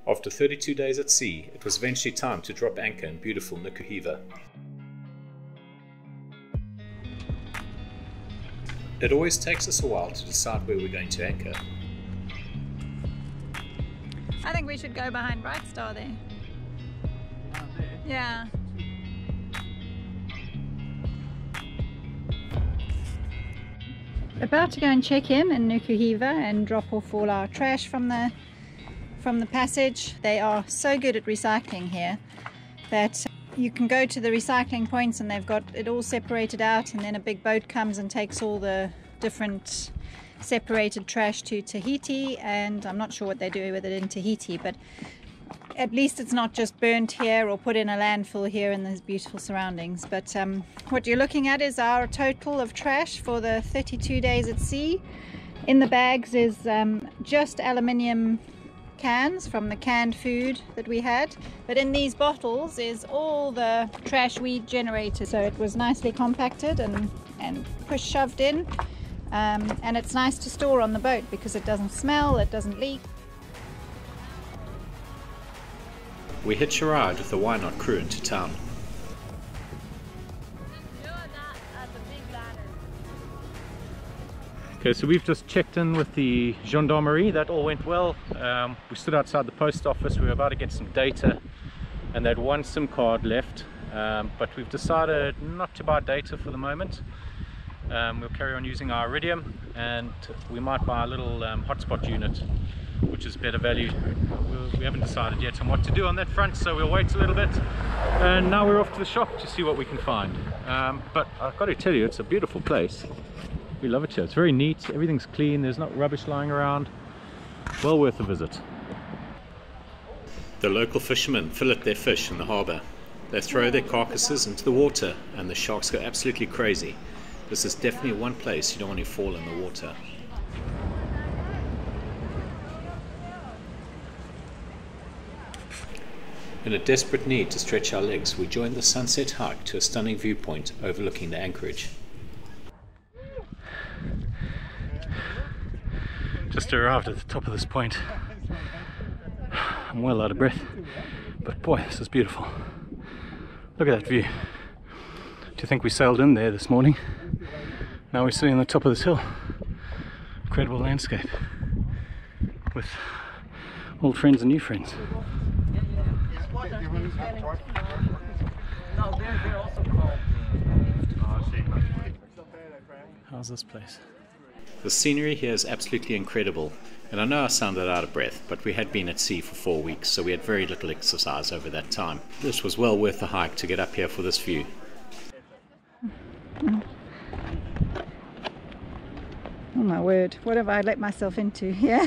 After 32 days at sea, it was eventually time to drop anchor in beautiful Nuku Hiva. It always takes us a while to decide where we're going to anchor. I think we should go behind Bright Star there. Yeah. About to go and check in Nuku Hiva and drop off all our trash from the passage. They are so good at recycling here that you can go to the recycling points and they've got it all separated out, and then a big boat comes and takes all the different separated trash to Tahiti, and I'm not sure what they do with it in Tahiti, but at least it's not just burnt here or put in a landfill here in these beautiful surroundings. But what you're looking at is our total of trash for the 32 days at sea. In the bags is just aluminium cans from the canned food that we had, but in these bottles is all the trash we generated. So it was nicely compacted and shoved in, and it's nice to store on the boat because it doesn't smell, it doesn't leak. We hitch a ride with the Why Not crew into town. Okay, so we've just checked in with the gendarmerie. That all went well. We stood outside the post office. We were about to get some data, and they had one SIM card left, but we've decided not to buy data for the moment. We'll carry on using our Iridium, and we might buy a little hotspot unit, which is better value. We haven't decided yet on what to do on that front, so we'll wait a little bit. And now we're off to the shop to see what we can find. But I've got to tell you, it's a beautiful place. We love it here. It's very neat, everything's clean, there's not rubbish lying around. Well worth a visit. The local fishermen fillet their fish in the harbour. They throw their carcasses into the water and the sharks go absolutely crazy. This is definitely one place you don't want to fall in the water. In a desperate need to stretch our legs, we joined the sunset hike to a stunning viewpoint overlooking the anchorage. Just arrived at the top of this point. I'm well out of breath, but boy, this is beautiful. Look at that view. Do you think we sailed in there this morning? Now we're sitting on the top of this hill. Incredible landscape with old friends and new friends. How's this place? The scenery here is absolutely incredible, and I know I sounded out of breath, but we had been at sea for 4 weeks, so we had very little exercise over that time. This was well worth the hike to get up here for this view. Oh my word, what have I let myself into? Yeah.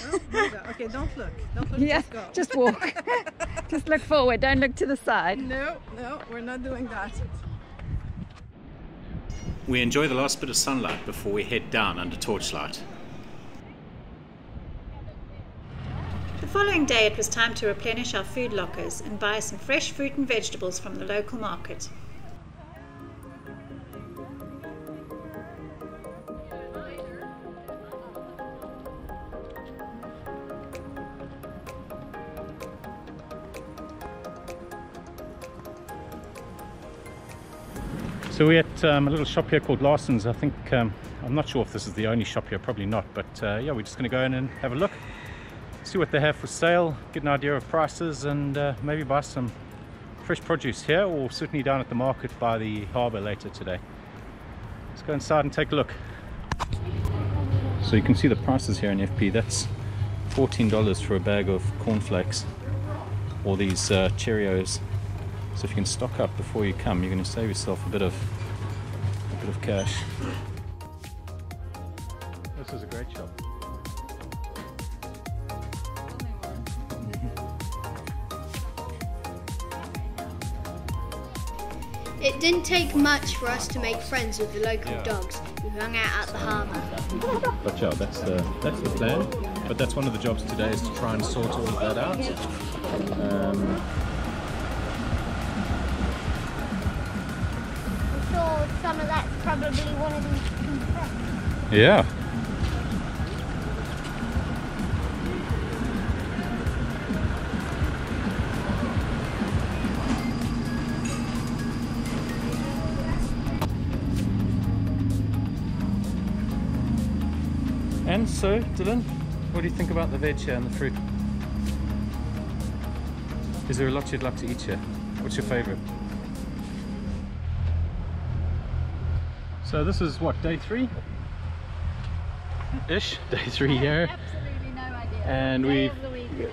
Okay, don't look. Don't look, Yeah, just go. just walk. Just look forward, don't look to the side. No, we're not doing that. We enjoy the last bit of sunlight before we head down under torchlight. The following day it was time to replenish our food lockers and buy some fresh fruit and vegetables from the local market. So we're at a little shop here called Larson's. I think, I'm not sure if this is the only shop here, probably not, but yeah, we're just going to go in and have a look, see what they have for sale, get an idea of prices, and maybe buy some fresh produce here, or certainly down at the market by the harbour later today. Let's go inside and take a look. So you can see the prices here in FP. That's $14 for a bag of cornflakes, or these Cheerios. So if you can stock up before you come, you're going to save yourself a bit of cash. This is a great shop. It didn't take much for us to make friends with the local dogs who hung out at the harbour. But yeah, that's the plan. But that's one of the jobs today, is to try and sort all of that out. Some of that's probably one of these trucks. Yeah. So, Dylan, what do you think about the veg here and the fruit? Is there a lot you'd like to eat here? What's your favourite? So this is what, day 3-ish? Day 3 here. Absolutely no idea. And Day we of the week it is.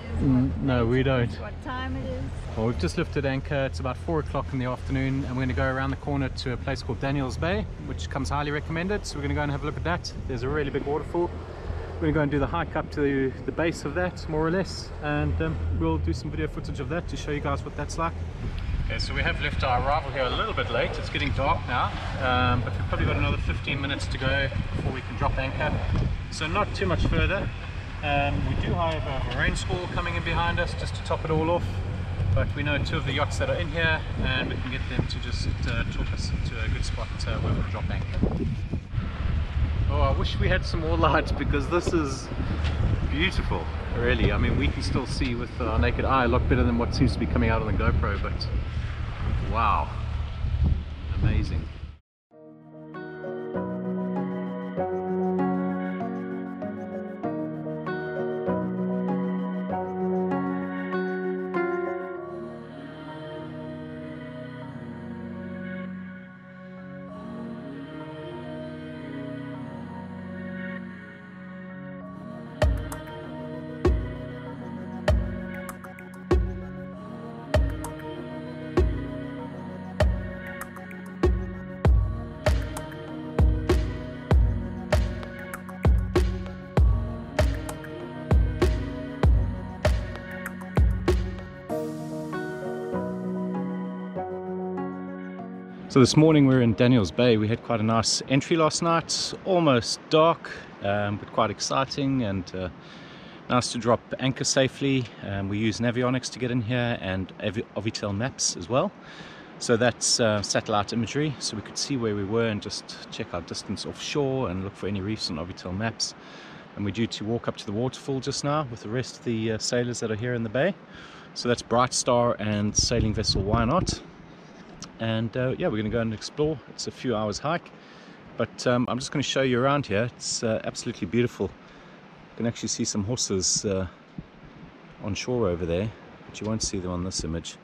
no, we don't. What time it is. Well, we've just lifted anchor. It's about 4 o'clock in the afternoon, and we're going to go around the corner to a place called Daniel's Bay, which comes highly recommended. So we're going to go and have a look at that. There's a really big waterfall. We're going to go and do the hike up to the base of that, more or less, and we'll do some video footage of that to show you guys what that's like. Okay, so we have left our arrival here a little bit late. It's getting dark now, but we've probably got another 15 minutes to go before we can drop anchor. So not too much further. We do, however, have a rain squall coming in behind us just to top it all off. But we know 2 of the yachts that are in here, and we can get them to just talk us to a good spot where we'll drop anchor. Oh, I wish we had some more light, because this is beautiful, really. I mean, we can still see with our naked eye a lot better than what seems to be coming out on the GoPro, but wow, amazing. So this morning we're in Daniel's Bay. We had quite a nice entry last night, almost dark, but quite exciting, and nice to drop anchor safely. We use Navionics to get in here, and Ovitel maps as well. So that's satellite imagery, so we could see where we were and just check our distance offshore and look for any reefs on Ovitel maps. And we're due to walk up to the waterfall just now with the rest of the sailors that are here in the bay. So that's Bright Star and sailing vessel Why Not. And yeah, we're going to go and explore. It's a few hours hike, but I'm just going to show you around here. It's absolutely beautiful. You can actually see some horses on shore over there, but you won't see them on this image.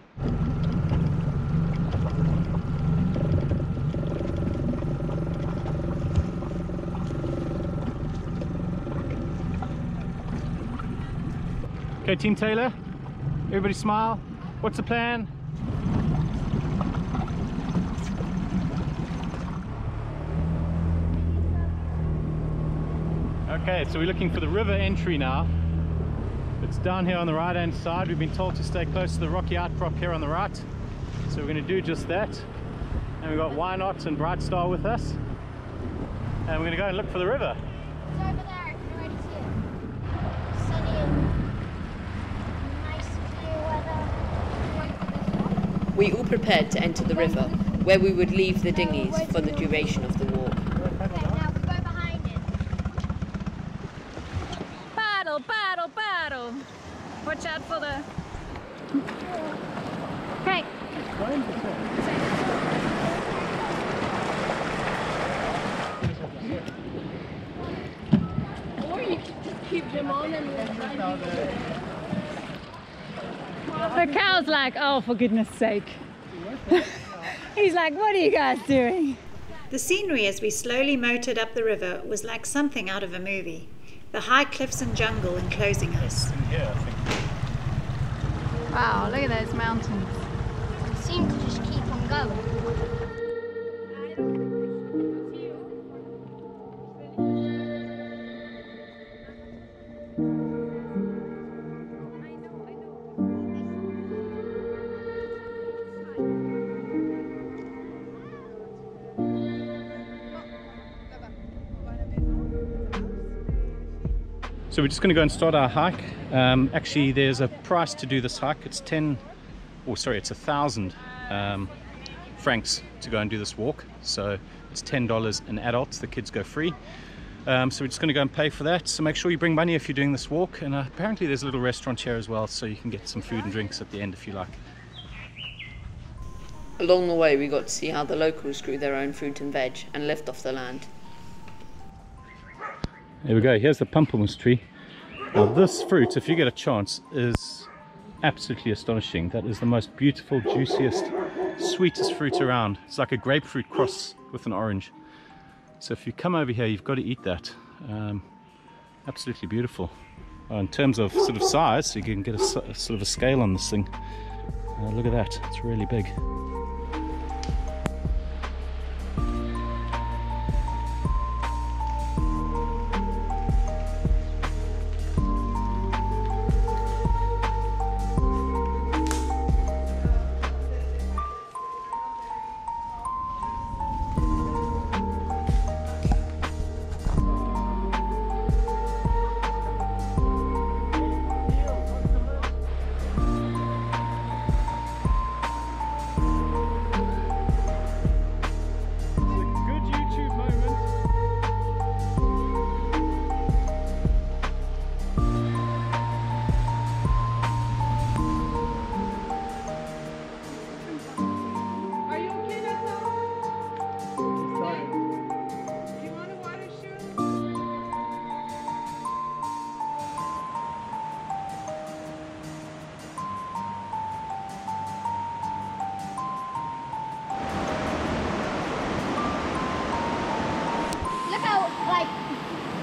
Okay, Team Taylor, everybody smile. What's the plan? Okay, so we're looking for the river entry now. It's down here on the right hand side. We've been told to stay close to the rocky outcrop here on the right. So we're going to do just that. And we've got Why Not and Bright Star with us. And we're going to go and look for the river. It's over there, I can already see it. Sunny and nice clear weather. We all prepared to enter the river, where we would leave the dinghies for the duration of the walk. Paddle! Watch out for the... Okay. Or you could just keep them on and we'll drive you. The cow's like, oh, for goodness sake. He's like, what are you guys doing? The scenery as we slowly motored up the river was like something out of a movie. The high cliffs and jungle enclosing us. Wow, look at those mountains. It seemed to just keep on going. So we're just going to go and start our hike. Actually, there's a price to do this hike. It's 1,000 francs to go and do this walk. So it's $10 an adult. The kids go free. So we're just going to go and pay for that. So make sure you bring money if you're doing this walk. And apparently there's a little restaurant here as well, so you can get some food and drinks at the end if you like. Along the way, we got to see how the locals grew their own fruit and veg and lived off the land. Here we go, here's the pamplemousse tree. Now this fruit, if you get a chance, is absolutely astonishing. That is the most beautiful, juiciest, sweetest fruit around. It's like a grapefruit cross with an orange. So if you come over here, you've got to eat that. Absolutely beautiful. In terms of sort of size, you can get a sort of a scale on this thing. Look at that, it's really big.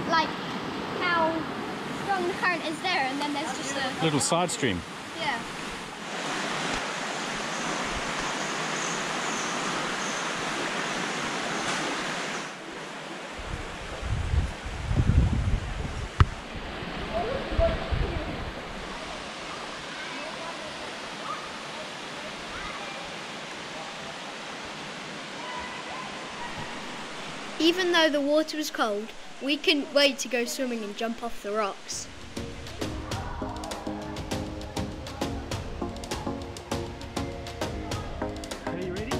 Like how strong the current is there, and then there's just a Little side stream. yeah. Even though the water was cold, we couldn't wait to go swimming and jump off the rocks. Are you ready?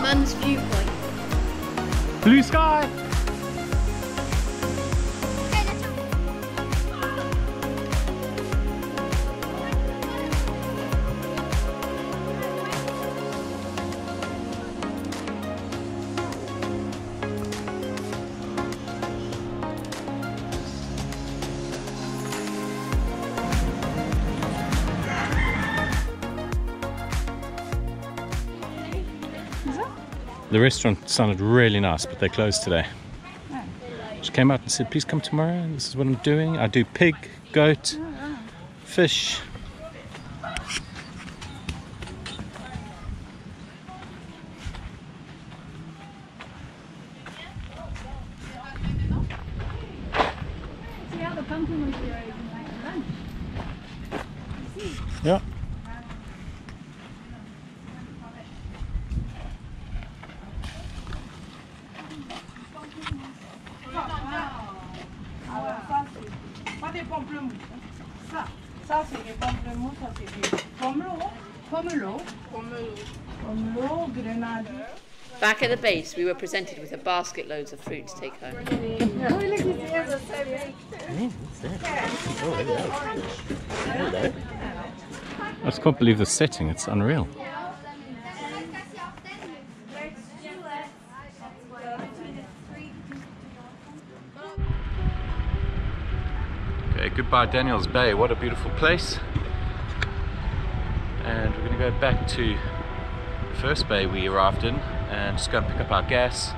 Mum's viewpoint. Blue sky! The restaurant sounded really nice, but they closed today. She came out and said, please come tomorrow. This is what I'm doing. I do pig, goat, fish. See how the pumpkin was here like lunch. Yeah. Pas des pamplemousses. Ça c'est des pamplemousses, ça c'est des pomelo, grenadier. Back at the base, we were presented with a basket loads of fruit to take home. I just can't believe the setting, it's unreal. Okay, goodbye Daniels Bay, what a beautiful place. And we're going to go back to the first bay we arrived in and just go and pick up our gas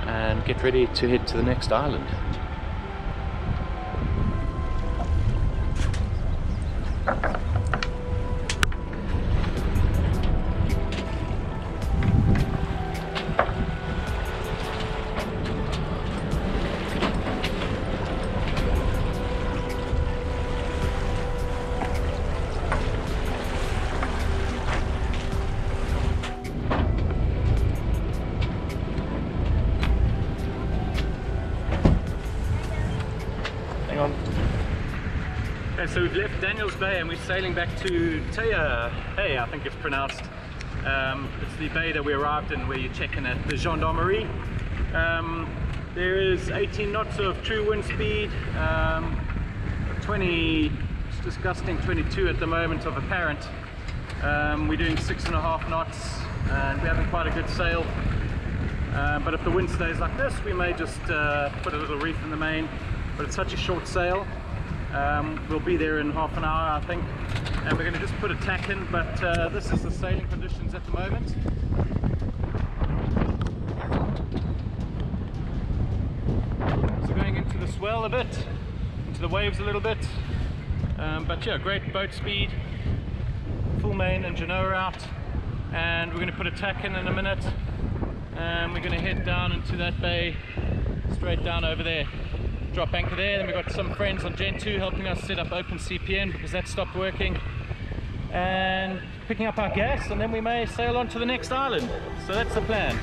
and get ready to head to the next island. Okay, so we've left Daniels Bay and we're sailing back to Teia. Hey, I think it's pronounced. It's the bay that we arrived in where you check in at the gendarmerie. There is 18 knots of true wind speed, 20, it's disgusting, 22 at the moment of apparent. We're doing 6.5 knots and we're having quite a good sail. But if the wind stays like this, we may just put a little reef in the main. But it's such a short sail. We'll be there in half an hour, I think, and we're going to just put a tack in, but this is the sailing conditions at the moment. So going into the swell a bit, into the waves a little bit, but yeah, great boat speed, full main and genoa out, and we're going to put a tack in a minute, and we're going to head down into that bay, straight down over there. Drop anchor there. Then we've got some friends on Gen 2 helping us set up open CPN because that stopped working, and picking up our gas, and then we may sail on to the next island. So that's the plan.